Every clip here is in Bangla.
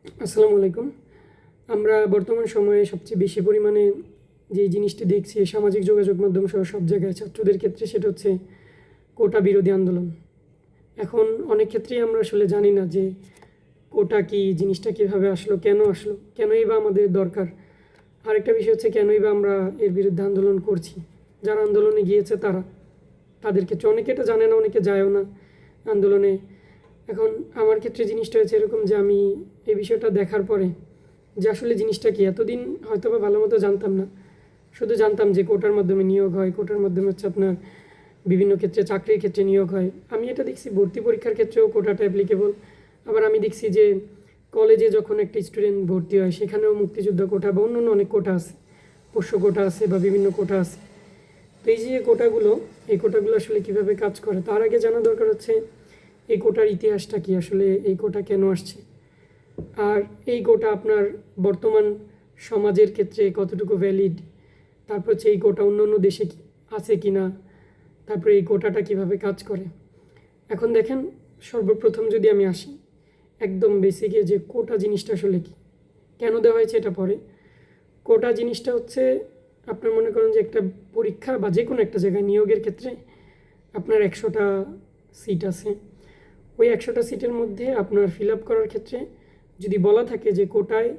আসসালামু আলাইকুম। আমরা বর্তমান সময়ে সবচেয়ে বেশি পরিমাণে যে জিনিসটি দেখছি সামাজিক যোগাযোগ মাধ্যম সহ সব জায়গায় ছাত্রদের ক্ষেত্রে, সেটা হচ্ছে কোটা বিরোধী আন্দোলন। এখন অনেক ক্ষেত্রেই আমরা আসলে জানি না যে কোটা কী, জিনিসটা কীভাবে আসলো, কেনই বা আমাদের দরকার। আরেকটা বিষয় হচ্ছে কেনই বা আমরা এর বিরুদ্ধে আন্দোলন করছি। যারা আন্দোলনে গিয়েছে তাদের ক্ষেত্রে অনেকে এটা জানে না, অনেকে যায়ও না আন্দোলনে। এখন আমার ক্ষেত্রে জিনিসটা হয়েছে এরকম যে আমি এই বিষয়টা দেখার পরে যে আসলে জিনিসটা কি, এতদিন হয়তো বা ভালো মতো জানতাম না। শুধু জানতাম যে কোটার মাধ্যমে নিয়োগ হয়, কোটার মাধ্যমে হচ্ছে আপনার বিভিন্ন ক্ষেত্রে চাকরির ক্ষেত্রে নিয়োগ হয়। আমি এটা দেখছি ভর্তি পরীক্ষার ক্ষেত্রেও কোটাটা অ্যাপ্লিকেবল। আবার আমি দেখছি যে কলেজে যখন একটা স্টুডেন্ট ভর্তি হয় সেখানেও মুক্তিযুদ্ধ কোটা বা অন্য অনেক কোটা আছে, পোষ্য কোটা আছে বা বিভিন্ন কোটা আছে। তো এই যে এই কোটাগুলো আসলে কীভাবে কাজ করে, তার আগে জানা দরকার হচ্ছে এই কোটার ইতিহাসটা কি, আসলে এই কোটা কেন আসছে, আর এই কোটা আপনার বর্তমান সমাজের ক্ষেত্রে কতটুকু ভ্যালিড, তারপর হচ্ছে এই কোটা অন্য অন্য দেশে আছে কি না, তারপরে এই কোটাটা কিভাবে কাজ করে। এখন দেখেন, সর্বপ্রথম যদি আমি আসি একদম বেসিকে, যে কোটা জিনিসটা আসলে কি, কেন দেওয়া হয়েছে এটা পরে। কোটা জিনিসটা হচ্ছে আপনার মনে করেন যে একটা পরীক্ষা বা যে কোনো একটা জায়গায় নিয়োগের ক্ষেত্রে আপনার 100টা সিট আছে। ওই 100টা সিটের মধ্যে আপনার ফিল আপ করার ক্ষেত্রে যদি বলা থাকে যে কোটায়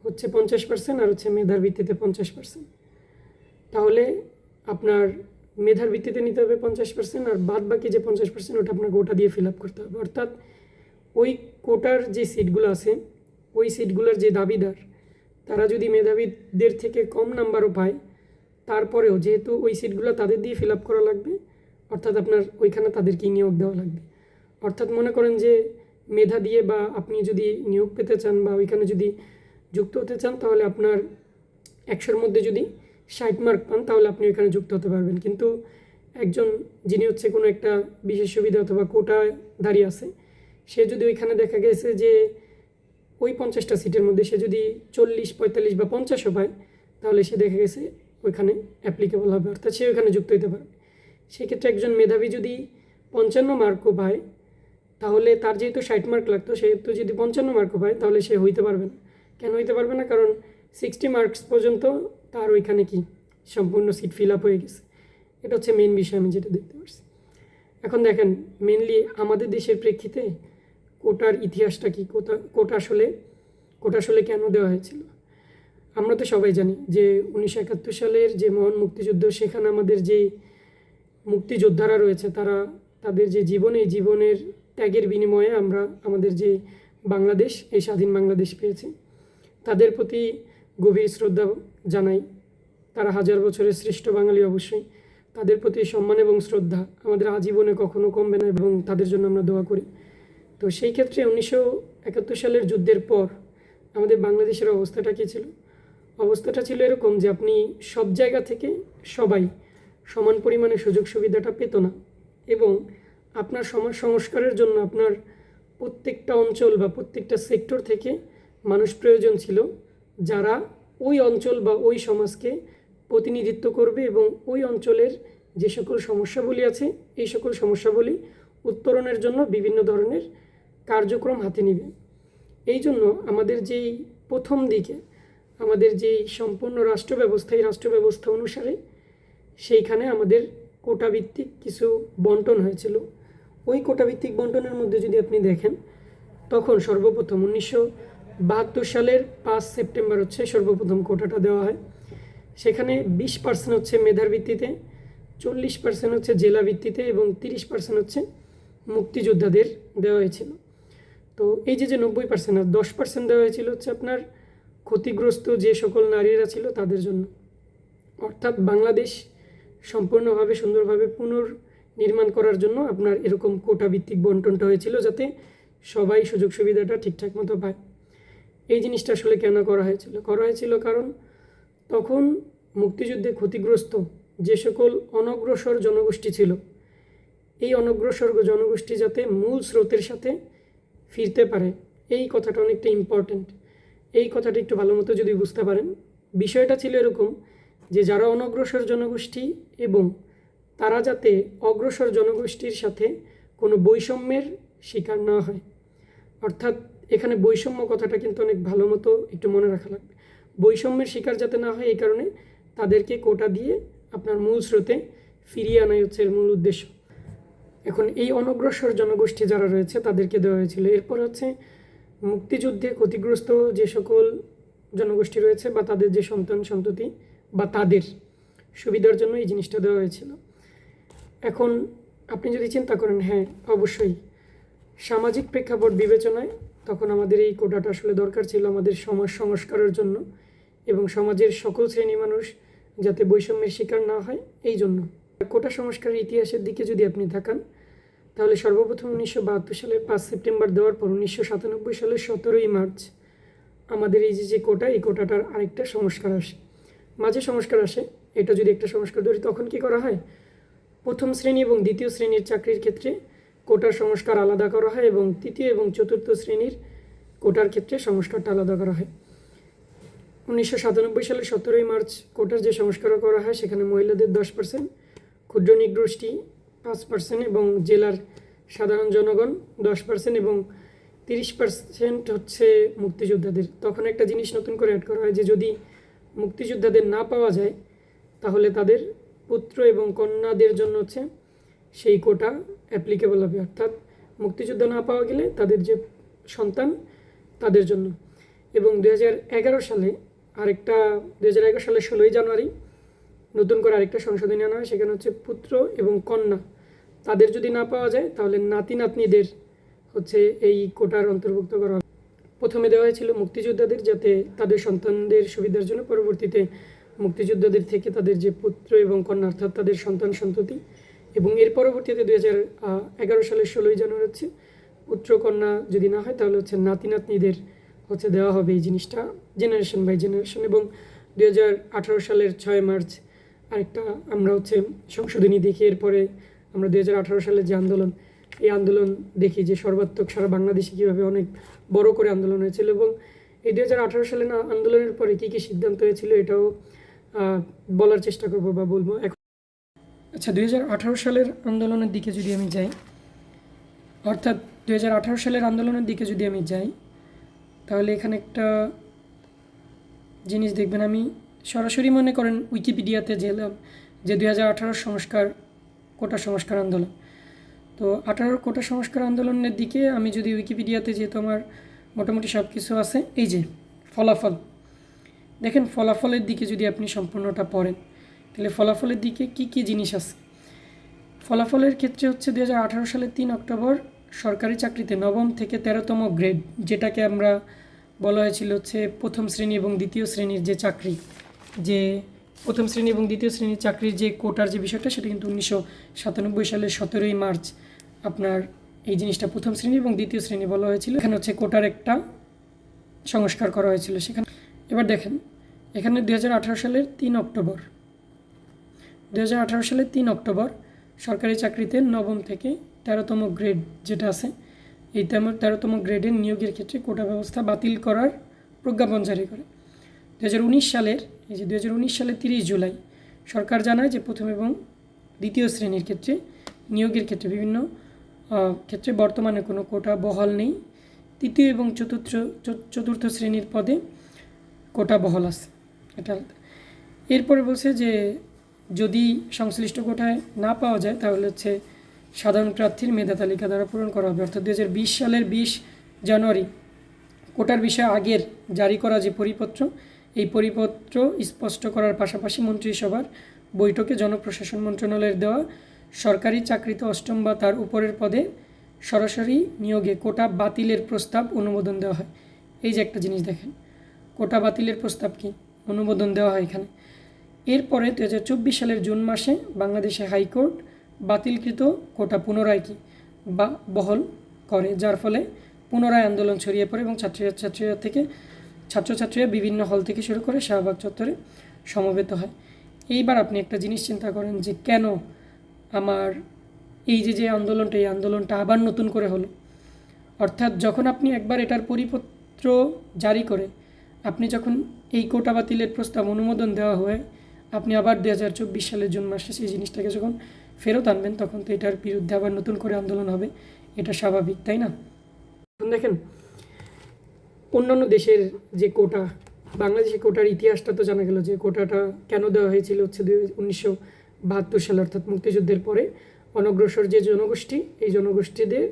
হচ্ছে 50% আর হচ্ছে মেধার ভিত্তিতে 50%, তাহলে আপনার মেধার ভিত্তিতে নিতে হবে 50%, আর বাদ বাকি যে 50% ওটা আপনার কোটা দিয়ে ফিল আপ করতে হবে। অর্থাৎ ওই কোটার যে সিটগুলো আছে, ওই সিটগুলোর যে দাবিদার, তারা যদি মেধাবীদের থেকে কম নাম্বারও পায়, তারপরেও যেহেতু ওই সিটগুলো তাদের দিয়ে ফিল আপ করা লাগবে, অর্থাৎ আপনার ওইখানে তাদেরকেই নিয়োগ দেওয়া লাগবে। অর্থাৎ মনে করেন যে মেধা দিয়ে বা আপনি যদি নিয়োগ পেতে চান বা ওইখানে যদি যুক্ত হতে চান, তাহলে আপনার 100-র মধ্যে যদি 60 মার্ক পান তাহলে আপনি ওইখানে যুক্ত হতে পারবেন। কিন্তু একজন যিনি হচ্ছে কোনো একটা বিশেষ সুবিধা অথবা কোটায় দাঁড়িয়ে আছে, সে যদি ওইখানে দেখা গেছে যে ওই 50টা সিটের মধ্যে সে যদি 40, 45 বা 50ও পায়, তাহলে সে দেখা গেছে ওইখানে অ্যাপ্লিকেবল হবে, অর্থাৎ সে ওইখানে যুক্ত হতে পারবে। সেক্ষেত্রে একজন মেধাবী যদি 55 মার্কও পায়, তাহলে তার যেহেতু 60 মার্ক লাগতো, সেহেতু যদি 55 মার্কও পায় তাহলে সে হইতে পারবে না। কেন হইতে পারবে না? কারণ 60 মার্কস পর্যন্ত তার ওইখানে কি সম্পূর্ণ সিট ফিল আপ হয়ে গেছে। এটা হচ্ছে মেন বিষয় আমি যেটা দেখতে পারছি। এখন দেখেন, মেনলি আমাদের দেশের প্রেক্ষিতে কোটার ইতিহাসটা কি, কোটা আসলে কেন দেওয়া হয়েছিল। আমরা তো সবাই জানি যে 1971 সালের যে মহান মুক্তিযুদ্ধ, সেখানে আমাদের যে মুক্তিযোদ্ধারা রয়েছে, তাদের যে এই জীবনের ত্যাগের বিনিময়ে আমরা আমাদের যে বাংলাদেশ, এই স্বাধীন বাংলাদেশ পেয়েছি। তাদের প্রতি গভীর শ্রদ্ধা জানাই। তারা হাজার বছরের শ্রেষ্ঠ বাঙালি অবশ্যই। তাদের প্রতি সম্মান এবং শ্রদ্ধা আমাদের আজীবনে কখনো কমবে না এবং তাদের জন্য আমরা দোয়া করি। তো সেই ক্ষেত্রে 1971 সালের যুদ্ধের পর আমাদের বাংলাদেশের অবস্থাটা কী ছিল? অবস্থাটা ছিল এরকম যে আপনি সব জায়গা থেকে সবাই সমান পরিমাণে সুযোগ সুবিধাটা পেত না, এবং আপনার সমাজ সংস্কারের জন্য আপনার প্রত্যেকটা অঞ্চল বা প্রত্যেকটা সেক্টর থেকে মানুষ প্রয়োজন ছিল, যারা ওই অঞ্চল বা ওই সমাজকে প্রতিনিধিত্ব করবে এবং ওই অঞ্চলের যে সকল সমস্যাবলী আছে, এই সকল সমস্যাবলী উত্তরণের জন্য বিভিন্ন ধরনের কার্যক্রম হাতে নেবে। এই জন্য আমাদের যেই প্রথম দিকে আমাদের যেই সম্পূর্ণ রাষ্ট্র ব্যবস্থা, এই রাষ্ট্র ব্যবস্থা অনুসারে সেইখানে আমাদের কোটাভিত্তিক কিছু বন্টন হয়েছিল। ওই কোটাভিত্তিক বন্টনের মধ্যে যদি আপনি দেখেন, তখন সর্বপ্রথম 1972 সালের 5 সেপ্টেম্বর হচ্ছে সর্বপ্রথম কোটাটা দেওয়া হয়। সেখানে 20% হচ্ছে মেধার ভিত্তিতে, 40% হচ্ছে জেলা ভিত্তিতে এবং 30% হচ্ছে মুক্তিযোদ্ধাদের দেওয়া হয়েছিল। তো এই যে 90% আর 10% দেওয়া হয়েছিল হচ্ছে আপনার ক্ষতিগ্রস্ত যে সকল নারীরা ছিল তাদের জন্য। অর্থাৎ বাংলাদেশ সম্পূর্ণভাবে সুন্দরভাবে পুনর্নির্মাণ করার জন্য আপনার এরকম কোটা ভিত্তিক বন্টনটা হয়েছিল, যাতে সবাই সুযোগ সুবিধাটা ঠিকঠাক মতো পায়। এই জিনিসটা আসলে কেন করা হয়েছিল কারণ তখন মুক্তিযুদ্ধে ক্ষতিগ্রস্ত যে সকল অনগ্রসর জনগোষ্ঠী ছিল, এই অনগ্রসর জনগোষ্ঠী যাতে মূল স্রোতের সাথে ফিরতে পারে, এই কথাটা অনেকটা ইম্পর্ট্যান্ট। এই কথাটা একটু ভালো মতো যদি বুঝতে পারেন, বিষয়টা ছিল এরকম যে যারা অনগ্রসর জনগোষ্ঠী এবং তারা যাতে অগ্রসর জনগোষ্ঠীর সাথে কোনো বৈষম্যের শিকার না হয়। অর্থাৎ এখানে বৈষম্য কথাটা কিন্তু অনেক ভালো মতো একটু মনে রাখা লাগবে। বৈষম্যের শিকার যাতে না হয় এই কারণে তাদেরকে কোটা দিয়ে আপনার মূল স্রোতে ফিরিয়ে আনাই হচ্ছে এর মূল উদ্দেশ্য। এখন এই অনগ্রসর জনগোষ্ঠী যারা রয়েছে তাদেরকে দেওয়া হয়েছিল। এরপর হচ্ছে মুক্তিযুদ্ধে ক্ষতিগ্রস্ত যে সকল জনগোষ্ঠী রয়েছে বা তাদের যে সন্তান সন্ততি বা তাদের সুবিধার জন্য এই জিনিসটা দেওয়া হয়েছিল। এখন আপনি যদি চিন্তা করেন, হ্যাঁ অবশ্যই সামাজিক প্রেক্ষাপট বিবেচনায় তখন আমাদের এই কোটাটা আসলে দরকার ছিল আমাদের সমাজ সংস্কারের জন্য এবং সমাজের সকল শ্রেণী মানুষ যাতে বৈষম্যের শিকার না হয় এই জন্য। কোটা সংস্কারের ইতিহাসের দিকে যদি আপনি তাকান তাহলে সর্বপ্রথম 1972 সালের 5 সেপ্টেম্বর দেওয়ার পর 1997 সালের 17ই মার্চ আমাদের এই যে কোটা, এই কোটাটার আরেকটা সংস্কার আসে, মাঝে সংস্কার আসে। এটা যদি একটা সংস্কার ধরি তখন কি করা হয়, প্রথম শ্রেণী এবং দ্বিতীয় শ্রেণীর চাকরির ক্ষেত্রে কোটার সংস্কার আলাদা করা হয় এবং তৃতীয় এবং চতুর্থ শ্রেণীর কোটার ক্ষেত্রে সংস্কারটা আলাদা করা হয়। 1997 সালের 17ই মার্চ কোটার যে সংস্কার করা হয় সেখানে মহিলাদের 10%, ক্ষুদ্র নৃগোষ্ঠী 5% এবং জেলার সাধারণ জনগণ 10% এবং 30% হচ্ছে মুক্তিযোদ্ধাদের। তখন একটা জিনিস নতুন করে অ্যাড করা হয় যে যদি মুক্তিযোদ্ধাদের না পাওয়া যায় তাহলে তাদের পুত্র এবং কন্যাদের জন্য হচ্ছে সেই কোটা অ্যাপ্লিকেবল হবে, অর্থাৎ মুক্তিযোদ্ধা না পাওয়া গেলে তাদের যে সন্তান তাদের জন্য। এবং 2011 সালে 16ই জানুয়ারি নতুন করে আরেকটা সংশোধনী আনা হয়। সেখানে হচ্ছে পুত্র এবং কন্যা তাদের যদি না পাওয়া যায় তাহলে নাতি নাতনিদের হচ্ছে এই কোটার অন্তর্ভুক্ত করা হবে। প্রথমে দেওয়া হয়েছিল মুক্তিযোদ্ধাদের যাতে তাদের সন্তানদের সুবিধার জন্য, পরবর্তীতে মুক্তিযোদ্ধাদের থেকে তাদের যে পুত্র এবং কন্যা অর্থাৎ তাদের সন্তান সন্ততি, এবং এর পরবর্তীতে 2011 সালের 16ই জানুয়ারি হচ্ছে পুত্র কন্যা যদি না হয় তাহলে হচ্ছে নাতি নাতনিদের হচ্ছে দেওয়া হবে এই জিনিসটা জেনারেশন বাই জেনারেশন। এবং 2018 সালের 6 মার্চ আরেকটা আমরা হচ্ছে সংশোধনী দেখি। এরপরে আমরা 2018 সালের যে আন্দোলন, এই আন্দোলন দেখি যে সর্বাত্মক সারা বাংলাদেশে কীভাবে অনেক বড় করে আন্দোলন হয়েছিল এবং এই 2018 সালের আন্দোলনের পরে কী কী সিদ্ধান্ত হয়েছিল এটাও বলার চেষ্টা করব বা বলবো এখন। আচ্ছা, 2018 সালের আন্দোলনের দিকে যদি আমি যাই, অর্থাৎ 2018 সালের আন্দোলনের দিকে যদি আমি যাই তাহলে এখানে একটা জিনিস দেখবেন, আমি সরাসরি মনে করেন উইকিপিডিয়াতে গেলাম যে 2018 সংস্কার কোটা সংস্কার আন্দোলন। তো 18 কোটা সংস্কার আন্দোলনের দিকে আমি যদি উইকিপিডিয়াতে যেহেতু আমার মোটামুটি সব কিছু আছে, এই যে ফলাফল দেখেন, ফলাফলের দিকে যদি আপনি সম্পূর্ণটা পড়েন তাহলে ফলাফলের দিকে কি কি জিনিস আছে। ফলাফলের ক্ষেত্রে হচ্ছে 2018 সালের 3 অক্টোবর সরকারি চাকরিতে নবম থেকে 13তম গ্রেড, যেটাকে আমরা বলা হয়েছিল হচ্ছে প্রথম শ্রেণী এবং দ্বিতীয় শ্রেণীর যে চাকরি, যে প্রথম শ্রেণী এবং দ্বিতীয় শ্রেণীর চাকরির যে কোটার যে বিষয়টা সেটা কিন্তু 1997 সালের 17ই মার্চ আপনার এই জিনিসটা প্রথম শ্রেণী এবং দ্বিতীয় শ্রেণী বলা হয়েছিল। এখানে হচ্ছে কোটার একটা সংস্কার করা হয়েছিল সেখানে। এবার দেখেন এখানে 2018 সালের 3 অক্টোবর 2018 সালের 3 অক্টোবর সরকারি চাকরিতে নবম থেকে 13তম গ্রেড যেটা আছে, এই 13তম গ্রেডের নিয়োগের ক্ষেত্রে কোটা ব্যবস্থা বাতিল করার প্রজ্ঞাপন জারি করে। 2019 সালের 30 জুলাই সরকার জানায় যে প্রথম এবং দ্বিতীয় শ্রেণীর ক্ষেত্রে নিয়োগের ক্ষেত্রে বিভিন্ন ক্ষেত্রে বর্তমানে কোনো কোটা বহাল নেই। তৃতীয় এবং চতুর্থ শ্রেণীর পদে কোটা বহাল আছে, এটা। এরপরে বলছে যে যদি সংশ্লিষ্ট কোটায় না পাওয়া যায় তাহলে হচ্ছে সাধারণ প্রার্থীর মেধা তালিকা দ্বারা পূরণ করা হবে। অর্থাৎ 2020 সালের 20 জানুয়ারি কোটার বিষয়ে আগের জারি করা যে পরিপত্র, এই পরিপত্র স্পষ্ট করার পাশাপাশি মন্ত্রিসভার বৈঠকে জনপ্রশাসন মন্ত্রণালয়ের দেওয়া সরকারি চাকরিতে অষ্টম বা তার উপরের পদে সরাসরি নিয়োগে কোটা বাতিলের প্রস্তাব অনুমোদন দেওয়া হয়। এই যে একটা জিনিস দেখেন, কোটা বাতিলের প্রস্তাব কি অনুমোদন দেওয়া হয় এখানে। এরপরে 2024 সালের জুন মাসে বাংলাদেশে হাইকোর্ট বাতিলকৃত কোটা পুনরায় বা বহাল করে, যার ফলে পুনরায় আন্দোলন ছড়িয়ে পড়ে এবং ছাত্রছাত্রীরা বিভিন্ন হল থেকে শুরু করে শাহবাগ চত্বরে সমবেত হয়। এইবার আপনি একটা জিনিস চিন্তা করেন যে কেন আমার এই যে আন্দোলনটা, এই আন্দোলনটা আবার নতুন করে হলো। অর্থাৎ যখন আপনি একবার এটার পরিপত্র জারি করে আপনি যখন এই কোটা বাতিলের প্রস্তাব অনুমোদন দেওয়া হয়, আপনি আবার 2024 সালের জুন মাসে সেই জিনিসটাকে যখন ফেরত আনবেন তখন তো এটার বিরুদ্ধে আবার নতুন করে আন্দোলন হবে, এটা স্বাভাবিক, তাই না? দেখেন অন্যান্য দেশের যে কোটা, বাংলাদেশের কোটার ইতিহাসটা তো জানা গেল যে কোটাটা কেন দেওয়া হয়েছিল হচ্ছে 1972 সালে, অর্থাৎ মুক্তিযুদ্ধের পরে অনগ্রসর যে জনগোষ্ঠী, এই জনগোষ্ঠীদের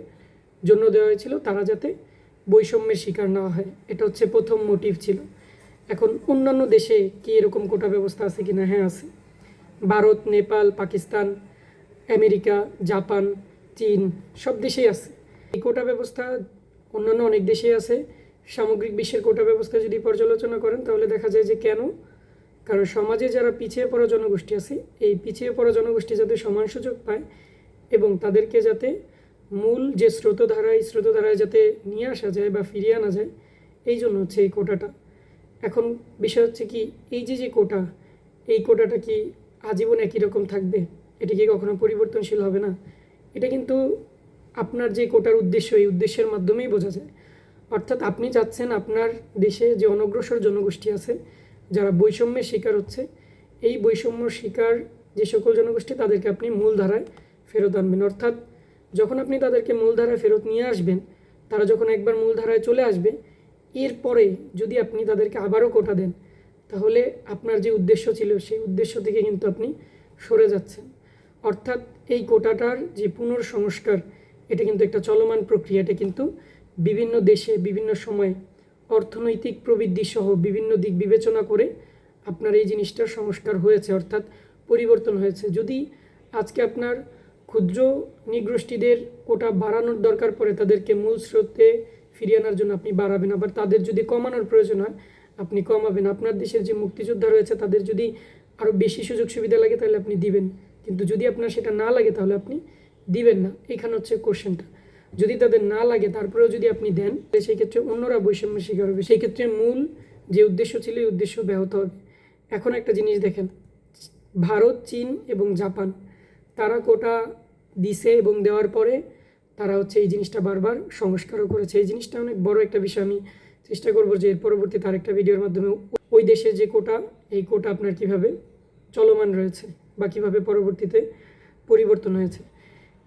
জন্য দেওয়া হয়েছিল তারা যাতে বৈষম্যের শিকার না হয়। এটা হচ্ছে প্রথম মোটিভ ছিল। এখন অন্যান্য দেশে কি এরকম কোটা ব্যবস্থা আছে কি না? হ্যাঁ আছে। ভারত, নেপাল, পাকিস্তান, আমেরিকা, জাপান, চীন সব দেশেই আছে এই কোটা ব্যবস্থা। অন্যান্য অনেক দেশেই আছে। সামগ্রিক বিশ্বের কোটা ব্যবস্থা যদি পর্যালোচনা করেন তাহলে দেখা যায় যে কেন, কারণ সমাজে যারা পিছিয়ে পড়া জনগোষ্ঠী আছে, এই পিছিয়ে পড়া জনগোষ্ঠী যাতে সমান সুযোগ পায় এবং তাদেরকে যাতে মূল যে স্রোতধারায় যাতে নিয়ে আসা যায় বা ফিরিয়ে আনা যায়, এই জন্য হচ্ছে এই কোটাটা। এখন বিষয় হচ্ছে কি, এই যে কোটা, এই কোটাটা কি আজীবন একই রকম থাকবে? এটা কি কখনো পরিবর্তনশীল হবে না? এটা কিন্তু আপনার যে কোটার উদ্দেশ্য, এই উদ্দেশ্যের মাধ্যমেই বোঝা যায়। অর্থাৎ আপনি চাচ্ছেন আপনার দেশে যে অনগ্রসর জনগোষ্ঠী আছে, যারা বৈষম্যের শিকার হচ্ছে, এই বৈষম্য শিকার যে সকল জনগোষ্ঠী তাদেরকে আপনি মূলধারায় ফেরত আনবেন। অর্থাৎ যখন আপনি তাদেরকে মূলধারায় ফেরত নিয়ে আসবেন, তারা যখন একবার মূলধারায় চলে আসবে, এরপরে যদি আপনি তাদেরকে আবারও কোটা দেন, তাহলে আপনার যে উদ্দেশ্য ছিল সেই উদ্দেশ্য থেকে কিন্তু আপনি সরে যাচ্ছেন। অর্থাৎ এই কোটাটার যে পুনর্সংস্কার, এটা কিন্তু একটা চলমান প্রক্রিয়া। এটা কিন্তু বিভিন্ন দেশে বিভিন্ন সময়ে অর্থনৈতিক প্রবৃদ্ধি সহ বিভিন্ন দিক বিবেচনা করে আপনার এই জিনিসটার সংস্কার হয়েছে, অর্থাৎ পরিবর্তন হয়েছে। যদি আজকে আপনার ক্ষুদ্র নৃগোষ্ঠীদের কোটা বাড়ানোর দরকার পড়ে, তাদেরকে মূল স্রোতে ফিরিয়ে আনার জন্য আপনি বাড়াবেন। আবার তাদের যদি কমানোর প্রয়োজন হয় আপনি কমাবেন। আপনার দেশের যে মুক্তিযোদ্ধা রয়েছে তাদের যদি আরও বেশি সুযোগ সুবিধা লাগে তাহলে আপনি দিবেন, কিন্তু যদি আপনার সেটা না লাগে তাহলে আপনি দিবেন না। এখানে হচ্ছে কোশ্চেনটা। যদি তাদের না লাগে তারপরেও যদি আপনি দেন, সেই ক্ষেত্রে অন্যরা বৈষম্যের শিকার হবে। সেই ক্ষেত্রে মূল যে উদ্দেশ্য ছিল এই উদ্দেশ্য ব্যাহত হবে। এখন একটা জিনিস দেখেন, ভারত, চীন এবং জাপান, তারা কোটা দিছে এবং দেওয়ার পরে তারা হচ্ছে এই জিনিসটা বারবার সংস্কারও করেছে। এই জিনিসটা অনেক বড় একটা বিষয়। আমি চেষ্টা করবো যে এর পরবর্তীতে আরেকটা ভিডিওর মাধ্যমে ওই দেশের যে কোটা, এই কোটা আপনার কিভাবে চলমান রয়েছে বা কীভাবে পরবর্তীতে পরিবর্তন হয়েছে।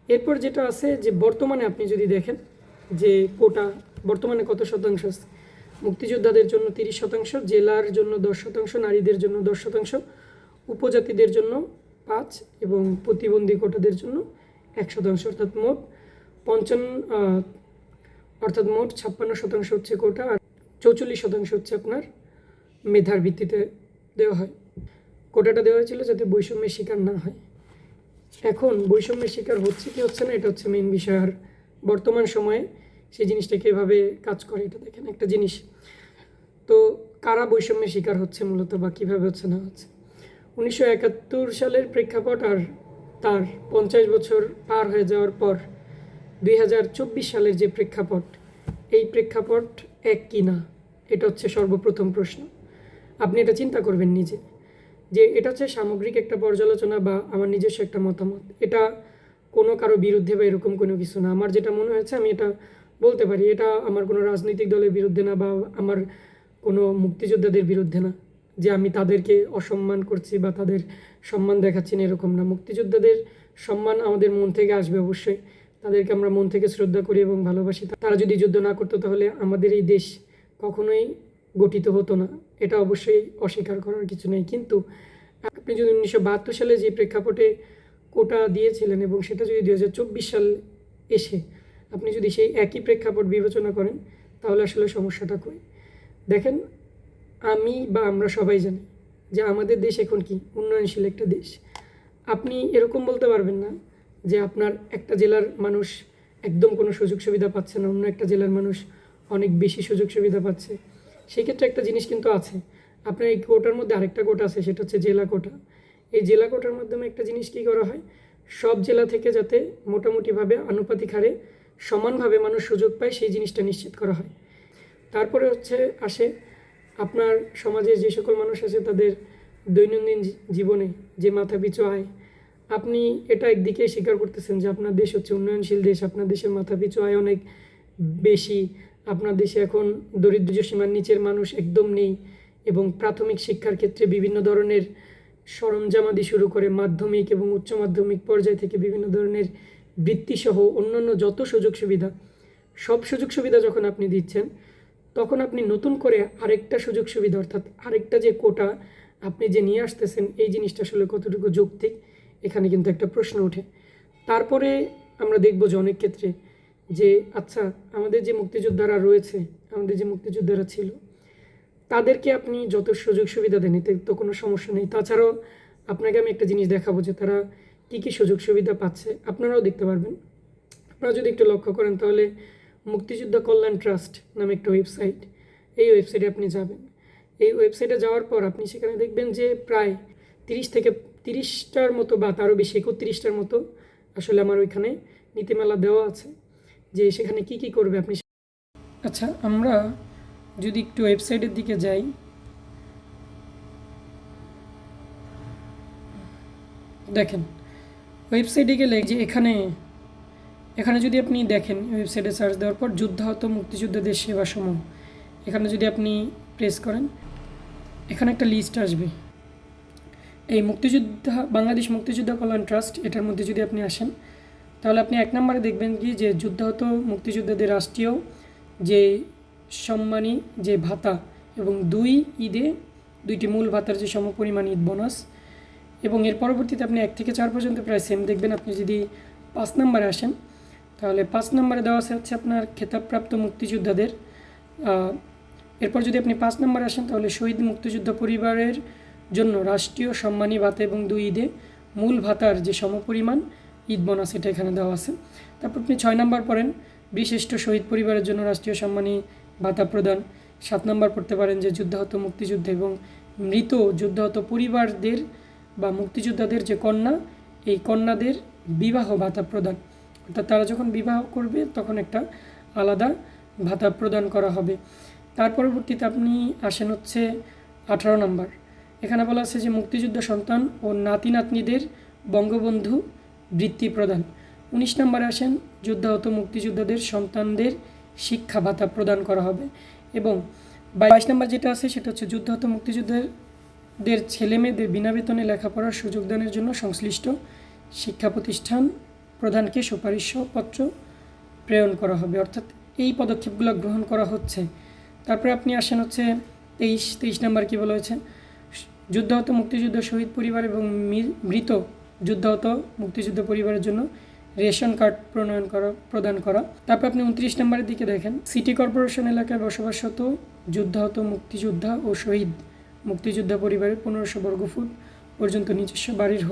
এরপর যেটা আছে যে বর্তমানে আপনি যদি দেখেন যে কোটা বর্তমানে কত শতাংশ আছে, মুক্তিযোদ্ধাদের জন্য 30%, জেলার জন্য 10%, নারীদের জন্য 10%, উপজাতিদের জন্য 5 এবং প্রতিবন্ধী কোটাদের জন্য 1%, অর্থাৎ মোট 56% হচ্ছে কোটা, আর 44% হচ্ছে আপনার মেধার ভিত্তিতে দেওয়া হয়। কোটাটা দেওয়া হয়েছিল যাতে বৈষম্যের শিকার না হয়। এখন বৈষম্যের শিকার হচ্ছে কি হচ্ছে না, এটা হচ্ছে মেইন বিষয়। আর বর্তমান সময়ে সেই জিনিসটা কীভাবে কাজ করে এটা দেখেন একটা জিনিস। তো কারা বৈষম্যের শিকার হচ্ছে মূলত বা কীভাবে হচ্ছে না হচ্ছে, 1971 সালের প্রেক্ষাপট আর তার 50 বছর পার হয়ে যাওয়ার পর 2024 সালের যে প্রেক্ষাপট, এই প্রেক্ষাপট এক কি না, এটা হচ্ছে সর্বপ্রথম প্রশ্ন। আপনি এটা চিন্তা করবেন নিজে, যে এটা হচ্ছে সামগ্রিক একটা পর্যালোচনা বা আমার নিজস্ব একটা মতামত। এটা কোনো কারো বিরুদ্ধে বা এরকম কোনো কিছু না। আমার যেটা মনে হয়েছে আমি এটা বলতে পারি। এটা আমার কোনো রাজনৈতিক দলের বিরুদ্ধে না বা আমার কোনো মুক্তিযোদ্ধাদের বিরুদ্ধে না যে আমি তাদেরকে অসম্মান করছি বা তাদের সম্মান দেখাচ্ছি না, এরকম না। মুক্তিযোদ্ধাদের সম্মান আমাদের মন থেকে আসবে অবশ্যই। তাদেরকে আমরা মন থেকে শ্রদ্ধা করি এবং ভালোবাসি। তারা যদি যুদ্ধ না করতো তাহলে আমাদের এই দেশ কখনোই গঠিত হতো না, এটা অবশ্যই অস্বীকার করার কিছু নেই। কিন্তু আপনি যদি 1972 সালে যে প্রেক্ষাপটে কোটা দিয়েছিলেন এবং সেটা যদি 2024 সাল এসে আপনি যদি সেই একই প্রেক্ষাপট বিবেচনা করেন, তাহলে আসলে সমস্যাটা কই? দেখেন, আমি বা আমরা সবাই জানি যে আমাদের দেশ এখন কি উন্নয়নশীল একটা দেশ। আপনি এরকম বলতে পারবেন না যে আপনার একটা জেলার মানুষ একদম কোনো সুযোগ সুবিধা পাচ্ছে না, অন্য একটা জেলার মানুষ অনেক বেশি সুযোগ সুবিধা পাচ্ছে। সেই ক্ষেত্রে একটা জিনিস কিন্তু আছে, আপনার এই কোটার মধ্যে আরেকটা কোটা আছে, সেটা হচ্ছে জেলা কোটা। এই জেলা কোটার মাধ্যমে একটা জিনিস কী করা হয়, সব জেলা থেকে যাতে মোটামুটিভাবে আনুপাতিক হারে সমানভাবে মানুষ সুযোগ পায় সেই জিনিসটা নিশ্চিত করা হয়। তারপরে হচ্ছে আসে আপনার সমাজে যে সকল মানুষ আছে তাদের দৈনন্দিন জীবনে যে মাথাপিছু আয়, আপনি এটা একদিকে স্বীকার করতেছেন যে আপনার দেশ হচ্ছে উন্নয়নশীল দেশ, আপনার দেশের মাথাপিছু আয় অনেক বেশি, আপনার দেশে এখন দরিদ্র সীমার নিচের মানুষ একদম নেই এবং প্রাথমিক শিক্ষার ক্ষেত্রে বিভিন্ন ধরনের সরঞ্জামাদি শুরু করে মাধ্যমিক এবং উচ্চ মাধ্যমিক পর্যায় থেকে বিভিন্ন ধরনের বৃত্তিসহ অন্যান্য যত সুযোগ সুবিধা, সব সুযোগ সুবিধা যখন আপনি দিচ্ছেন, তখন আপনি নতুন করে আরেকটা সুযোগ সুবিধা অর্থাৎ আরেকটা যে কোটা আপনি যে নিয়ে আসতেছেন এই জিনিসটা আসলে কতটুকু যৌক্তিক, এখানে কিন্তু একটা প্রশ্ন ওঠে। তারপরে আমরা দেখব যে অনেক ক্ষেত্রে যে আচ্ছা, আমাদের যে মুক্তিযোদ্ধারা রয়েছে, আমাদের যে মুক্তিযোদ্ধারা ছিল, তাদেরকে আপনি যত সুযোগ সুবিধা দেন এতে তো কোনো সমস্যা নেই। তাছাড়াও আপনাকে আমি একটা জিনিস দেখাবো যে তারা কী কী সুযোগ সুবিধা পাচ্ছে, আপনারাও দেখতে পারবেন। আপনারা যদি একটু লক্ষ্য করেন তাহলে মুক্তিযোদ্ধা কল্যাণ ট্রাস্ট নামে একটা ওয়েবসাইট, এই ওয়েবসাইটে আপনি যাবেন। এই ওয়েবসাইটে যাওয়ার পর আপনি সেখানে দেখবেন যে প্রায় 30 থেকে 30টার মতো বা তারও বেশি 31টার মতো আসলে আমার ওইখানে নীতিমালা দেওয়া আছে যে সেখানে কি কি করবে আপনি। আচ্ছা, আমরা যদি একটু ওয়েবসাইটের দিকে যাই, দেখেন ওয়েবসাইটে গেলে যে এখানে যদি আপনি দেখেন ওয়েবসাইটে সার্চ দেওয়ার পর যুদ্ধাহত মুক্তিযোদ্ধাদের সেবাসমূহ, এখানে যদি আপনি প্রেস করেন এখানে একটা লিস্ট আসবে। এই বাংলাদেশ মুক্তিযোদ্ধা কল্যাণ ট্রাস্ট, এটার মধ্যে যদি আপনি আসেন তাহলে আপনি 1 নম্বরে দেখবেন কি যে যুদ্ধাহত মুক্তিযোদ্ধাদের রাষ্ট্রীয় যে সম্মানী যে ভাতা এবং 2 ঈদে 2টি মূল ভাতার যে সমপরিমাণ ঈদ বোনাস, এবং এর পরবর্তীতে আপনি 1 থেকে 4 পর্যন্ত প্রায় সেম দেখবেন। আপনি যদি 5 নম্বরে আসেন তাহলে 5 নম্বরে দেওয়া আছে হচ্ছে আপনার খেতাবপ্রাপ্ত মুক্তিযোদ্ধাদের। এরপর যদি আপনি 5 নম্বরে আসেন তাহলে শহীদ মুক্তিযোদ্ধা পরিবারের জন্য রাষ্ট্রীয় সম্মানী ভাতা এবং 2 ঈদে মূল ভাতার যে সমপরিমাণ ঈদ বোনাস, এটা এখানে দেওয়া আছে। তারপর আপনি 6 নম্বর পড়েন বিশিষ্ট শহীদ পরিবারের জন্য রাষ্ট্রীয় সম্মানী ভাতা প্রদান। 7 নম্বর পড়তে পারেন যে যুদ্ধাহত মুক্তিযুদ্ধ এবং মৃত যুদ্ধাহত পরিবারদের বা মুক্তিযোদ্ধাদের যে কন্যা, এই কন্যাদের বিবাহ ভাতা প্রদান, অর্থাৎ তারা যখন বিবাহ করবে তখন একটা আলাদা ভাতা প্রদান করা হবে। তার পরবর্তীতে আপনি আসেন হচ্ছে 18 নম্বর, এখানে বলা আছে যে মুক্তিযোদ্ধা সন্তান ও নাতি নাতনিদের বঙ্গবন্ধু বৃত্তি প্রদান। 19 নম্বরে আসেন যুদ্ধাহত মুক্তিযোদ্ধাদের সন্তানদের শিক্ষা ভাতা প্রদান করা হবে। এবং 22 নম্বর যেটা আছে সেটা হচ্ছে যুদ্ধাহত মুক্তিযোদ্ধাদের ছেলেমেয়েদের বিনা বেতনে লেখাপড়ার সুযোগ দানের জন্য সংশ্লিষ্ট শিক্ষা প্রতিষ্ঠান প্রধানকে সুপারিশপত্র প্রেরণ করা হবে, অর্থাৎ এই পদক্ষেপগুলো গ্রহণ করা হচ্ছে। তারপরে আপনি আসেন হচ্ছে 23 নম্বর কী বলা হয়েছে, যুদ্ধাহত মুক্তিযুদ্ধ শহীদ পরিবার এবং মৃত যুদ্ধাহত মুক্তিযুদ্ধ পরিবারের জন্য রেশন কার্ড প্রদান করা। তারপর আপনি 29 নম্বরের দিকে দেখেন সিটি কর্পোরেশন এলাকায় বসবাসরত যুদ্ধাহত মুক্তিযোদ্ধা ও শহীদ মুক্তিযোদ্ধা পরিবারের 1500 বর্গফুট পর্যন্ত নিজস্ব বাড়ির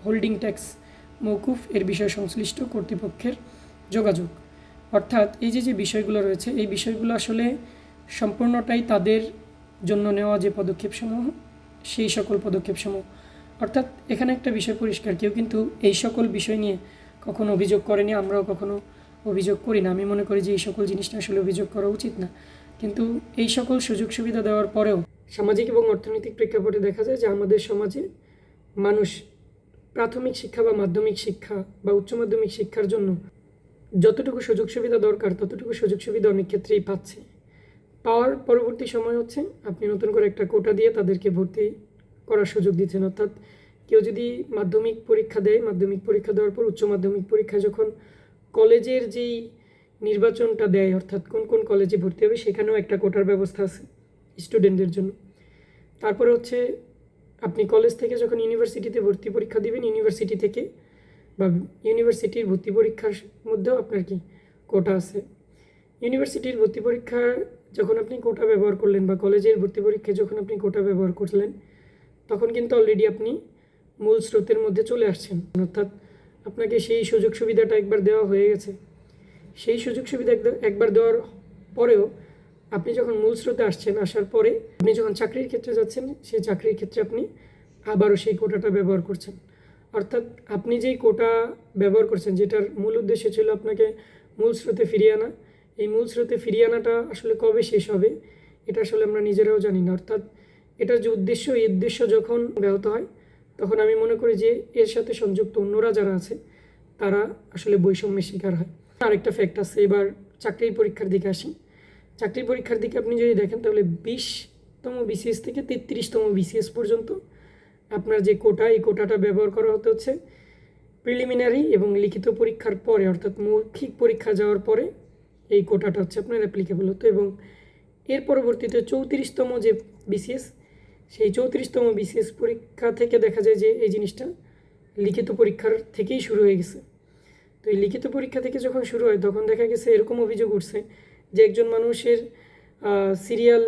হোল্ডিং ট্যাক্স মৌকুফ এর বিষয়ে সংশ্লিষ্ট কর্তৃপক্ষের যোগাযোগ। অর্থাৎ এই যে বিষয়গুলো রয়েছে এই বিষয়গুলো আসলে সম্পূর্ণটাই তাদের জন্য নেওয়া যে পদক্ষেপসমূহ, সেই সকল পদক্ষেপসমূহ। অর্থাৎ এখানে একটা বিষয় পরিষ্কার, কেউ কিন্তু এই সকল বিষয় নিয়ে কখনো অভিযোগ করেনি, আমরাও কখনো অভিযোগ করি না। আমি মনে করি যে এই সকল জিনিসটা আসলে অভিযোগ করা উচিত না, কিন্তু এই সকল সুযোগ সুবিধা দেওয়ার পরেও সামাজিক এবং অর্থনৈতিক প্রেক্ষাপটে দেখা যায় যে আমাদের সমাজে মানুষ প্রাথমিক শিক্ষা বা মাধ্যমিক শিক্ষা বা উচ্চ মাধ্যমিক শিক্ষার জন্য যতটুকু সুযোগ সুবিধা দরকার ততটুকু সুযোগ সুবিধা অনেক ক্ষেত্রেই পাচ্ছে। পাওয়ার পরবর্তী সময় হচ্ছে আপনি নতুন করে একটা কোটা দিয়ে তাদেরকে ভর্তি করার সুযোগ দিচ্ছেন। অর্থাৎ কেউ যদি মাধ্যমিক পরীক্ষা দেয়, মাধ্যমিক পরীক্ষা দেওয়ার পর উচ্চ মাধ্যমিক পরীক্ষায় যখন কলেজের যেই নির্বাচনটা দেয়, অর্থাৎ কোন কোন কলেজে ভর্তি হবে, সেখানেও একটা কোটার ব্যবস্থা আছে স্টুডেন্টদের জন্য। তারপরে হচ্ছে আপনি কলেজ থেকে যখন ইউনিভার্সিটিতে ভর্তি পরীক্ষা দিবেন, ইউনিভার্সিটি থেকে বা ইউনিভার্সিটির ভর্তি পরীক্ষার মধ্যেও আপনার কি কোটা আছে। ইউনিভার্সিটির ভর্তি পরীক্ষার যখন আপনি কোটা ব্যবহার করলেন বা কলেজের ভর্তি পরীক্ষায় যখন আপনি কোটা ব্যবহার করলেন, তখন কিন্তু অলরেডি আপনি মূল স্রোতের মধ্যে চলে আসছেন। অর্থাৎ আপনাকে সেই সুযোগ সুবিধাটা একবার দেওয়া হয়ে গেছে। সেই সুযোগ সুবিধা একবার দেওয়ার পরেও আপনি যখন মূল স্রোতে আসছেন, আসার পরে আপনি যখন চাকরির ক্ষেত্রে যাচ্ছেন, সেই চাকরির ক্ষেত্রে আপনি আবারও সেই কোটাটা ব্যবহার করছেন। অর্থাৎ আপনি যেই কোটা ব্যবহার করছেন, যেটার মূল উদ্দেশ্য ছিল আপনাকে মূল স্রোতে ফিরিয়ে আনা, এই মূল স্রোতে ফিরিয়ে আনাটা আসলে কবে শেষ হবে এটা আসলে আমরা নিজেরাও জানি না। অর্থাৎ এটার যে উদ্দেশ্য, এই উদ্দেশ্য যখন ব্যাহত হয় তখন আমি মনে করি যে এর সাথে সংযুক্ত অন্যরা যারা আছে তারা আসলে বৈষম্যের শিকার হয়। আরেকটা ফ্যাক্ট আছে, এবার চাকরির পরীক্ষার দিকে আসি। চাকরির পরীক্ষার দিকে আপনি যদি দেখেন তাহলে 20তম বিসিএস থেকে 33তম বিসিএস পর্যন্ত আপনার যে কোটা, এই কোটাটা ব্যবহার করা হচ্ছে প্রিলিমিনারি এবং লিখিত পরীক্ষার পরে, অর্থাৎ মৌখিক পরীক্ষা যাওয়ার পরে এই কোটাটা হচ্ছে আপনার অ্যাপ্লিকেবল হতো। এবং এর পরবর্তীতে 34তম যে বিসিএস, সেই 34তম বিসিএস পরীক্ষা থেকে দেখা যায় যে এই জিনিসটা লিখিত পরীক্ষার থেকেই শুরু হয়ে গেছে। তো এই লিখিত পরীক্ষা থেকে যখন শুরু হয় তখন দেখা গেছে এরকম অভিযোগ উঠছে যে একজন মানুষের সিরিয়াল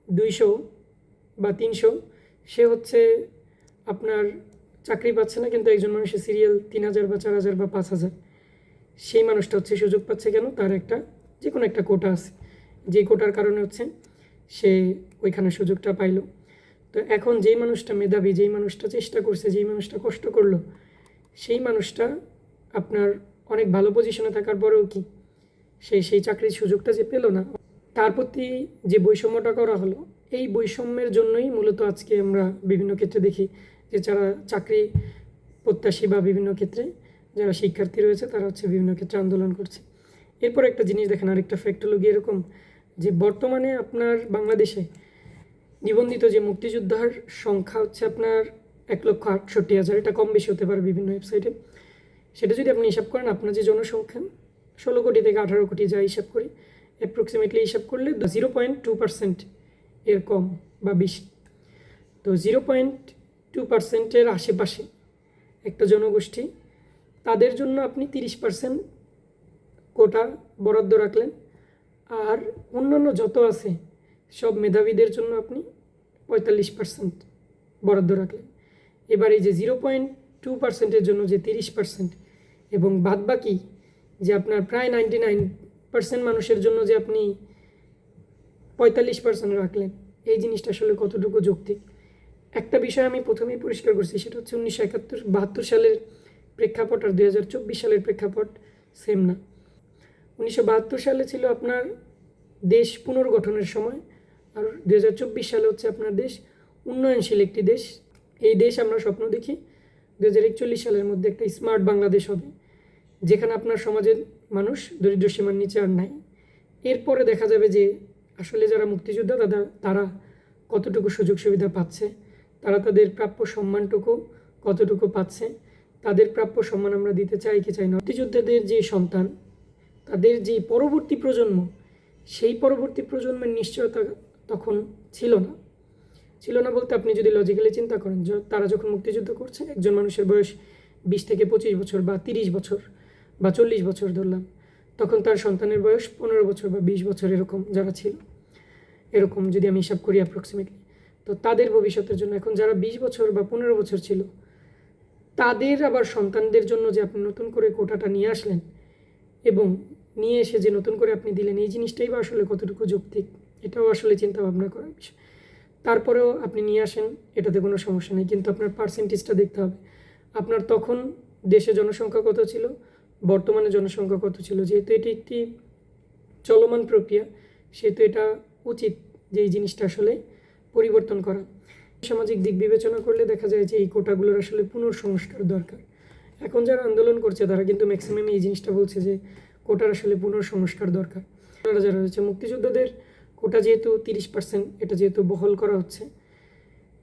200 বা 300, সে হচ্ছে আপনার চাকরি পাচ্ছে না, কিন্তু একজন মানুষের সিরিয়াল 3000 বা 4000 বা 5000, সেই মানুষটা হচ্ছে সুযোগ পাচ্ছে। কেন? তার একটা যে কোনো একটা কোটা আছে, যেই কোটার কারণে হচ্ছে সে ওইখানে সুযোগটা পাইল। তো এখন যেই মানুষটা মেধাবী, যেই মানুষটা চেষ্টা করছে, যেই মানুষটা কষ্ট করলো, সেই মানুষটা আপনার অনেক ভালো পজিশনে থাকার পরেও কি সেই চাকরির সুযোগটা যে পেল না, তার প্রতি যে বৈষম্যটা করা হলো, এই বৈষম্যের জন্যই মূলত আজকে আমরা বিভিন্ন ক্ষেত্রে দেখি যে যারা চাকরি প্রত্যাশী বা বিভিন্ন ক্ষেত্রে যারা শিক্ষার্থী রয়েছে তারা হচ্ছে বিভিন্ন ক্ষেত্রে আন্দোলন করছে। এরপর একটা জিনিস দেখেন, আরেকটা ফ্যাক্ট হলো গিয়ে এরকম যে বর্তমানে আপনার বাংলাদেশে নিবন্ধিত যে মুক্তিযোদ্ধার সংখ্যা হচ্ছে আপনার 1,68,000, এটা কম বেশি হতে পারে বিভিন্ন ওয়েবসাইটে। সেটা যদি আপনি হিসাব করেন, আপনার যে জনসংখ্যা 16 কোটি থেকে 18 কোটি যা হিসাব করি, অ্যাপ্রক্সিমেটলি হিসাব করলে 0.2% এর কম বা বেশি। তো 0.2%-এর আশেপাশে একটা জনগোষ্ঠী, তাদের জন্য আপনি 30% কোটা বরাদ্দ রাখলেন, আর অন্যান্য যত আছে সব মেধাবীদের জন্য আপনি 45% বরাদ্দ রাখলেন। এবার এই যে 0.2%-এর জন্য যে 30% এবং বাদবাকি যে আপনার প্রায় 99% মানুষের জন্য যে আপনি 45% রাখলেন, এই জিনিসটা আসলে কতটুকু যৌক্তিক? একটা বিষয় আমি প্রথমেই পরিষ্কার করছি, সেটা হচ্ছে 1972 সালের প্রেক্ষাপট আর 2024 সালের প্রেক্ষাপট সেম না। 1972 সালে ছিল আপনার দেশ পুনর্গঠনের সময়, আর 2024 সালে হচ্ছে আপনার দেশ উন্নয়নশীল একটি দেশ। এই দেশ আমরা স্বপ্ন দেখি 2041 সালের মধ্যে একটা স্মার্ট বাংলাদেশ হবে, যেখানে আপনার সমাজের মানুষ দরিদ্র সীমার নিচে আর নাই। এরপরে দেখা যাবে যে আসলে যারা মুক্তিযোদ্ধা তারা কতটুকু সুযোগ সুবিধা পাচ্ছে, তারা তাদের প্রাপ্য সম্মানটুকু কতটুকু পাচ্ছে, তাদের প্রাপ্য সম্মান আমরা দিতে চাই কি চাই না। মুক্তিযোদ্ধাদের যে সন্তান, তাদের যে পরবর্তী প্রজন্ম, সেই পরবর্তী প্রজন্মের নিশ্চয়তা তখন ছিল না বলতে আপনি যদি লজিক্যালি চিন্তা করেন, তারা যখন মুক্তিযুদ্ধ করছে, একজন মানুষের বয়স 20 থেকে 25 বছর বা 30 বছর বা 40 বছর ধরলাম, তখন তার সন্তানের বয়স 15 বছর বা 20 বছর, এরকম যারা ছিল, এরকম যদি আমি হিসাব করি অ্যাপ্রক্সিমেটলি। তো তাদের ভবিষ্যতের জন্য এখন যারা 20 বছর বা 15 বছর ছিল, তাদের আবার সন্তানদের জন্য যে আপনি নতুন করে কোটাটা নিয়ে আসলেন এবং নিয়ে এসে যে নতুন করে আপনি দিলেন, এই জিনিসটাই বা আসলে কতটুকু যৌক্তিক, এটাও আসলে চিন্তা ভাবনা করার বিষয়। তারপরেও আপনি নিয়ে আসেন, এটাতে কোনো সমস্যা নেই, কিন্তু আপনার পার্সেন্টেজটা দেখতে হবে। আপনার তখন দেশে জনসংখ্যা কত ছিল, বর্তমানে জনসংখ্যা কত ছিল। যেহেতু এটি একটি চলমান প্রক্রিয়া, সেহেতু এটা উচিত যে এই জিনিসটা আসলে পরিবর্তন করা। সামাজিক দিক বিবেচনা করলে দেখা যায় যে এই কোটাগুলোর আসলে পুনর্সংস্কার দরকার। এখন যারা আন্দোলন করছে তারা কিন্তু ম্যাক্সিমাম এই জিনিসটা বলছে যে কোটার আসলে পুনর্সংস্কার দরকার। যারা রয়েছে মুক্তিযোদ্ধাদের কোটা যেহেতু 30%, এটা যেহেতু বহাল করা হচ্ছে,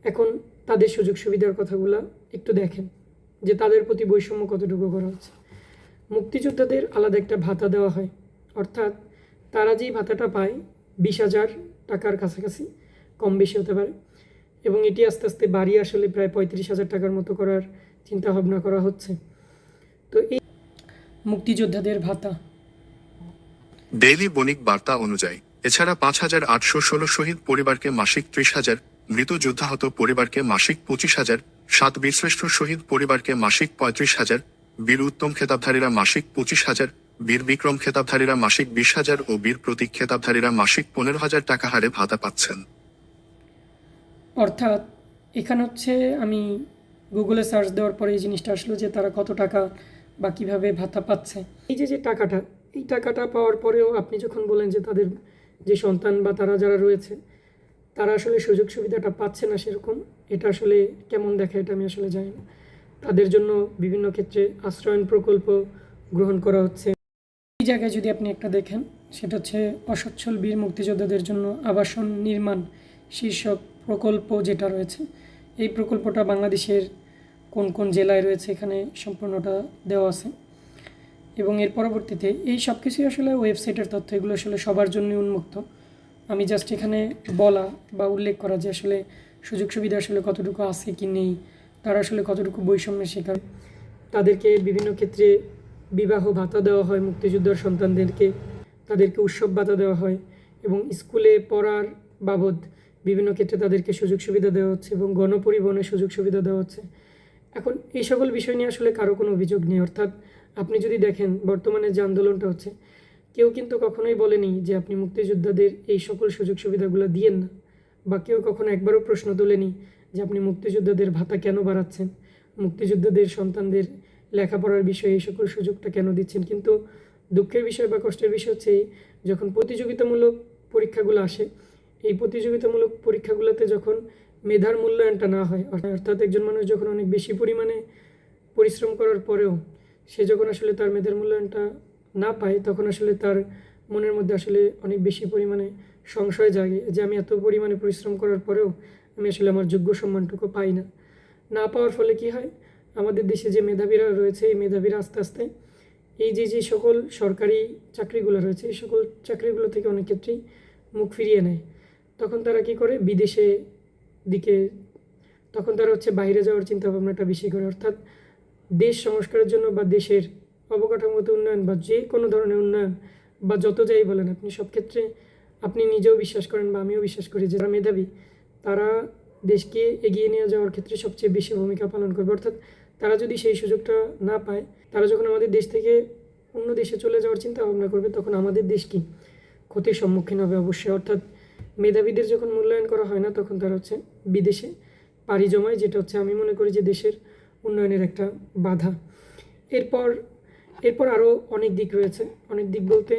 এখন তাদের সুযোগ সুবিধার কথাগুলো একটু দেখেন যে তাদের প্রতি বৈষম্য কতটুকু করা হচ্ছে। মুক্তিযোদ্ধাদের আলাদা একটা ভাতা দেওয়া হয়, অর্থাৎ তারা যেই ভাতাটা পায় 20,000 টাকার কাছাকাছি, কম বেশি হতে পারে, এবং এটি আস্তে আস্তে বাড়িয়ে আসলে প্রায় 35,000 টাকার মতো করার চিন্তা ভাবনা করা হচ্ছে। তো এই মুক্তিযোদ্ধাদের ভাতা ডেইলি বণিক বার্তা অনুযায়ী এছাড়া 5,816 শহীদ পরিবারকে মাসিক 30,000, মৃত যুদ্ধাহত পরিবারকে মাসিক 25,000, 7 বীরশ্রেষ্ঠ শহীদ পরিবারকে মাসিক 35,000, বীর উত্তম খেতাবধারীরা মাসিক 25,000, বীর বিক্রম খেতাবধারীরা মাসিক 20,000 ও বীর প্রতীক খেতাবধারীরা মাসিক 15,000 টাকা হারে ভাতা পাচ্ছেন। অর্থাৎ এখানে হচ্ছে আমি গুগলে সার্চ দেওয়ার পরে এই জিনিসটা আসলো যে তারা কত টাকা বা কীভাবে ভাতা পাচ্ছে। এই যে টাকাটা, এই টাকাটা পাওয়ার পরেও আপনি যখন বলেন যে তাদের যে সন্তান বা তারা যারা রয়েছে তারা আসলে সুযোগ সুবিধাটা পাচ্ছে না সেরকম, এটা আসলে কেমন দেখে এটা আমি আসলে জানি না। তাদের জন্য বিভিন্ন ক্ষেত্রে আশ্রয়ন প্রকল্প গ্রহণ করা হচ্ছে। এই জায়গায় যদি আপনি একটা দেখেন, সেটা হচ্ছে অসচ্ছল বীর মুক্তিযোদ্ধাদের জন্য আবাসন নির্মাণ শীর্ষক প্রকল্প যেটা রয়েছে, এই প্রকল্পটা বাংলাদেশের কোন কোন জেলায় রয়েছে এখানে সম্পূর্ণটা দেওয়া আছে। এবং এর পরবর্তীতে এই সব কিছুই আসলে ওয়েবসাইটের তথ্য, এগুলো আসলে সবার জন্য উন্মুক্ত। আমি জাস্ট এখানে বলা বা উল্লেখ করা যে আসলে সুযোগ সুবিধা আসলে কতটুকু আছে কি নেই, তারা আসলে কতটুকু বৈষম্যের শিকার। তাদেরকে বিভিন্ন ক্ষেত্রে বিবাহ ভাতা দেওয়া হয় মুক্তিযোদ্ধার সন্তানদেরকে, তাদেরকে উৎসব ভাতা দেওয়া হয় এবং স্কুলে পড়ার বাবদ বিভিন্ন ক্ষেত্রে তাদেরকে সুযোগ সুবিধা দেওয়া হচ্ছে এবং গণপরিবহনের সুযোগ সুবিধা দেওয়া হচ্ছে। এখন এই সকল বিষয় নিয়ে আসলে কারো কোনো অভিযোগ নেই। অর্থাৎ আপনি যদি দেখেন বর্তমানে যে আন্দোলনটা হচ্ছে, কেউ কিন্তু কখনোই বলেনি যে আপনি মুক্তিযোদ্ধাদের এই সকল সুযোগ সুবিধাগুলো দিয়েন না, বা কেউ কখনো একবারও প্রশ্ন তোলেনি যে আপনি মুক্তিযোদ্ধাদের ভাতা কেন বাড়াচ্ছেন, মুক্তিযোদ্ধাদের সন্তানদের লেখাপড়ার বিষয়ে এই সকল সুযোগটা কেন দিচ্ছেন। কিন্তু দুঃখের বিষয় বা কষ্টের বিষয় হচ্ছে যখন প্রতিযোগিতামূলক পরীক্ষাগুলো আসে, এই প্রতিযোগিতামূলক পরীক্ষাগুলোতে যখন মেধার মূল্যায়নটা না হয়, অর্থাৎ একজন মানুষ যখন অনেক বেশি পরিমাণে পরিশ্রম করার পরেও সে যখন আসলে তার মেধার মূল্যায়নটা না পায়, তখন আসলে তার মনের মধ্যে আসলে অনেক বেশি পরিমাণে সংশয় জাগে যে আমি এত পরিমাণে পরিশ্রম করার পরেও আমি আসলে আমার যোগ্য সম্মানটুকু পাই না। না পাওয়ার ফলে কি হয়, আমাদের দেশে যে মেধাবীরা রয়েছে এই মেধাবীরা আস্তে আস্তে এই যে সকল সরকারি চাকরিগুলো রয়েছে এই সকল চাকরিগুলো থেকে অনেক ক্ষেত্রেই মুখ ফিরিয়ে নেয়। তখন তারা কি করে, বিদেশে দিকে তখন তারা বাইরে যাওয়ার চিন্তা ভাবনাটা বেশি করে। অর্থাৎ দেশ সংস্কারের জন্য বা দেশের অবকাঠামোগত উন্নয়ন বা যে কোনো ধরনের উন্নয়ন বা যত যাই বলেন আপনি, সব ক্ষেত্রে আপনি নিজেও বিশ্বাস করেন বা আমিও বিশ্বাস করি যে যারা মেধাবী তারা দেশকে এগিয়ে নিয়ে যাওয়ার ক্ষেত্রে সবচেয়ে বেশি ভূমিকা পালন করবে। অর্থাৎ তারা যদি সেই সুযোগটা না পায়, তারা যখন আমাদের দেশ থেকে অন্য দেশে চলে যাওয়ার চিন্তা ভাবনা করবে, তখন আমাদের দেশ কি ক্ষতির সম্মুখীন হবে অবশ্যই। অর্থাৎ মেধাবীদের যখন মূল্যায়ন করা হয় না, তখন তারা বিদেশে পাড়ি জমায়, যেটা আমি মনে করি যে দেশের উন্নয়নের একটা বাধা। এরপর আরও অনেক দিক রয়েছে। অনেক দিক বলতে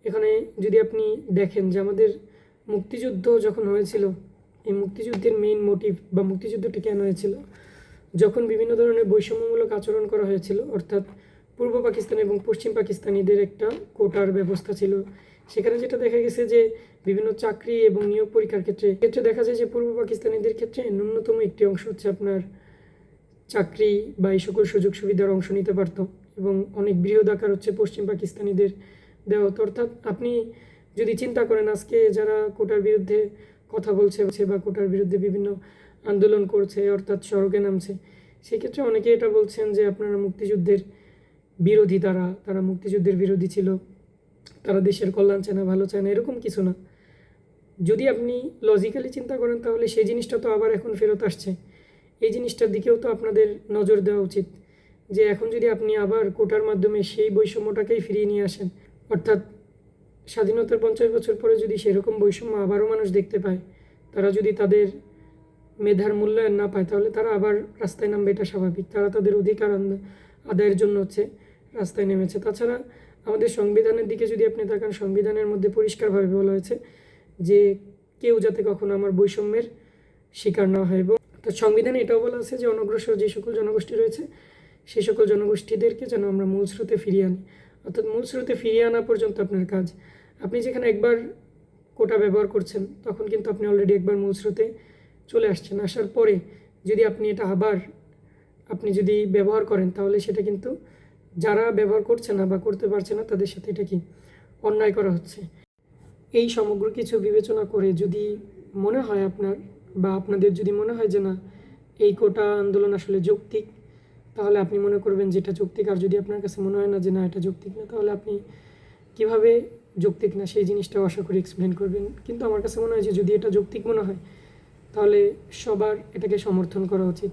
এখানে যদি আপনি দেখেন যে আমাদের মুক্তিযুদ্ধ যখন হয়েছিল, এই মুক্তিযুদ্ধের মেইন মোটিভ বা মুক্তিযুদ্ধটি কেন হয়েছিল, যখন বিভিন্ন ধরনের বৈষম্যমূলক আচরণ করা হয়েছিল, অর্থাৎ পূর্ব পাকিস্তান এবং পশ্চিম পাকিস্তানিদের একটা কোটার ব্যবস্থা ছিল। সেখানে যেটা দেখা গেছে যে বিভিন্ন চাকরি এবং নিয়োগ পরীক্ষার ক্ষেত্রে দেখা যায় যে পূর্ব পাকিস্তানিদের ক্ষেত্রে ন্যূনতম একটি অংশ আপনার চাকরি বা এই সকল সুযোগ সুবিধার অংশ নিতে পারতো এবং অনেক বৃহৎ আকার পশ্চিম পাকিস্তানিদের দেওয়া হতো। অর্থাৎ আপনি যদি চিন্তা করেন আজকে যারা কোটার বিরুদ্ধে কথা বলছে বা কোটার বিরুদ্ধে বিভিন্ন আন্দোলন করছে, অর্থাৎ সড়কে নামছে, সেক্ষেত্রে অনেকে এটা বলছেন যে আপনারা মুক্তিযুদ্ধের বিরোধী, তারা মুক্তিযুদ্ধের বিরোধী ছিল, তারা দেশের কল্যাণ চায় না, ভালো চায় না, এরকম কিছু না। যদি আপনি লজিক্যালি চিন্তা করেন তাহলে সেই জিনিসটা তো আবার এখন ফেরত আসছে। এই জিনিসটার দিকেও তো আপনাদের নজর দেওয়া উচিত যে এখন যদি আপনি আবার কোটার মাধ্যমে সেই বৈষম্যটাকেই ফিরিয়ে নিয়ে আসেন, অর্থাৎ স্বাধীনতার 50 বছর পরে যদি সেরকম বৈষম্য আবারও মানুষ দেখতে পায়, তারা যদি তাদের মেধার মূল্যায়ন না পায়, তাহলে তারা আবার রাস্তায় নামবে, এটা স্বাভাবিক। তারা তাদের অধিকার আদায়ের জন্য রাস্তায় নেমেছে। তাছাড়া আমাদের সংবিধানের দিকে যদি আপনি তাকান, সংবিধানের মধ্যে পরিষ্কারভাবে বলা হয়েছে যে কেউ যাতে কখনো আমার বৈষম্যের শিকার না হয়। এবং তো সংবিধানে এটাও বলা আছে যে অনগ্রসর যে সকল জনগোষ্ঠী রয়েছে সেই সকল জনগোষ্ঠীদেরকে যেন আমরা মূল স্রোতে ফিরিয়ে আনি। অর্থাৎ মূল স্রোতে ফিরিয়ে আনা পর্যন্ত আপনার কাজ। আপনি যেখানে একবার কোটা ব্যবহার করছেন, তখন কিন্তু আপনি অলরেডি একবার মূল স্রোতে চলে আসছেন। আসার পরে যদি আপনি এটা আবার যদি ব্যবহার করেন, তাহলে সেটা কিন্তু যারা ব্যবহার করছে না বা করতে পারছে না তাদের সাথে এটা কি অন্যায় করা হচ্ছে। এই সমগ্র কিছু বিবেচনা করে যদি মনে হয় আপনার বা আপনাদের যদি মনে হয় যে না এই কোটা আন্দোলন আসলে যৌক্তিক, তাহলে আপনি মনে করবেন যে এটা যৌক্তিক। আর যদি আপনার কাছে মনে হয় না যে না এটা যৌক্তিক না, তাহলে আপনি কিভাবে যৌক্তিক না সেই জিনিসটাও আশা করি এক্সপ্লেন করবেন। কিন্তু আমার কাছে মনে হয় যে যদি এটা যৌক্তিক মনে হয়, তাহলে সবার এটাকে সমর্থন করা উচিত।